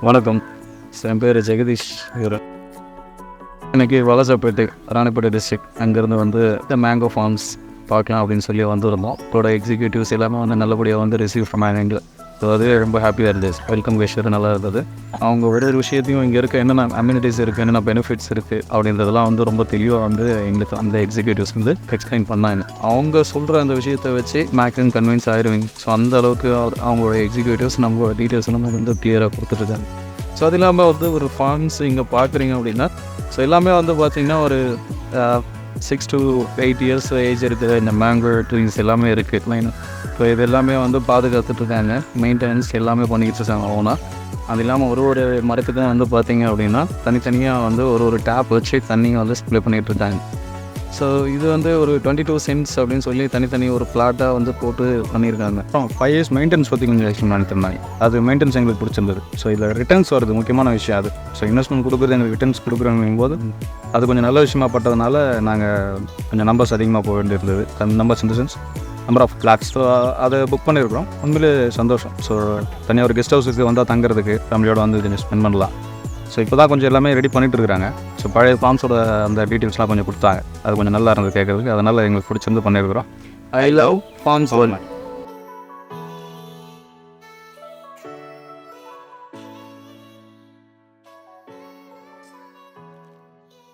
வணக்கம், என் பேர் ஜெகதீஷ். இன்றைக்கி வலசப்பேட்டை ராணிப்பேட்டை டிஸ்ட்ரிக்ட் அங்கேருந்து வந்து இந்த மேங்கோ ஃபார்ம்ஸ் பார்க்கலாம் அப்படின்னு சொல்லி வந்துருந்தோம். இதோட எக்ஸிக்யூட்டிவ்ஸ் எல்லாமே வந்து நல்லபடியாக வந்து ரிசீவ் பண்ணாங்க. ஸோ அது ரொம்ப ஹாப்பியாக இருந்துச்சு. வெல்கம் விஷயம் நல்லா இருந்தது. அவங்க ஒரு விஷயத்தையும் இங்கே இருக்க என்னென்ன அம்யூனிட்டிஸ் இருக்குது, என்னென்ன பெனிஃபிட்ஸ் இருக்குது அப்படின்றதெல்லாம் வந்து ரொம்ப தெளிவாக வந்து எங்களுக்கு அந்த எக்ஸிக்யூட்டிவ்ஸ் வந்து எக்ஸ்பிளைன் பண்ணாங்க. அவங்க சொல்கிற அந்த விஷயத்தை வச்சு மேக்ஸிமம் கன்வின்ஸ் ஆயிடுவீங்க. ஸோ அந்த அளவுக்கு அவங்களோட எக்ஸிக்யூட்டிவ்ஸ் நம்மளோட டீட்டெயில்ஸ் நம்ம வந்து கிளியராக கொடுத்துட்ருக்காங்க. ஸோ அது இல்லாமல் வந்து ஒரு ஃபார்ம்ஸ் இங்கே பார்க்குறீங்க அப்படின்னா ஸோ எல்லாமே வந்து பார்த்திங்கன்னா ஒரு 6 to 8 years ஏஜ் இருக்கிற இந்த மேங்கோ ட்ரீஸ் எல்லாமே இருக்குது லைன். ஸோ இது எல்லாமே வந்து பாதுகாத்துட்ருக்காங்க. மெயின்டெனன்ஸ் எல்லாமே பண்ணிக்கிட்டு இருக்காங்க ஓனாக. அது இல்லாமல் ஒரு மரத்துக்கு வந்து பார்த்திங்க அப்படின்னா தனித்தனியாக வந்து ஒரு டேப் வச்சு தண்ணியை வந்து சப்ளை பண்ணிகிட்ருக்காங்க. ஸோ இது வந்து ஒரு 22 cents அப்படின்னு சொல்லி தனித்தனி ஒரு ஃப்ளாட்டாக வந்து போட்டு பண்ணியிருக்காங்க. 5 years மெயின்டெனன்ஸ் பற்றி கொஞ்சம் எக்ஸ்பிளைன் பண்ணியிருந்தாங்க. அது மெயின்டெனன்ஸ் எங்களுக்கு பிடிச்சிருந்தது. ஸோ இதில் ரிட்டர்ன்ஸ் வருது, முக்கியமான விஷயம் அது. ஸோ இன்வெஸ்ட்மெண்ட் கொடுக்குறது எங்களுக்கு ரிட்டர்ன்ஸ் கொடுக்குறோங்கும் போது அது கொஞ்சம் நல்ல விஷயமா பட்டதுனால நாங்கள் கொஞ்சம் நம்பர்ஸ் அதிகமாக போக வேண்டியிருந்தது. நம்பர்ஸ் இந்த sense number of flats. So அதை புக் பண்ணியிருக்கிறோம். உண்மையிலே சந்தோஷம். ஸோ தனியாக ஒரு கெஸ்ட் ஹவுஸுக்கு வந்தால் தங்குறதுக்கு ஃபேமிலியோடு வந்து கொஞ்சம் ஸ்பெண்ட் பண்ணலாம். ஸோ இப்போ தான் கொஞ்சம் எல்லாமே ரெடி பண்ணிகிட்டு இருக்கிறாங்க. ஸோ பழைய ஃபார்ம்ஸோட அந்த டீட்டெயில்ஸ்லாம் கொஞ்சம் கொடுத்தாங்க. அது கொஞ்சம் நல்லா இருந்தது கேட்குறதுக்கு. அதனால் எங்களுக்கு பிடிச்சிருந்து பண்ணியிருக்கிறோம். I love forms.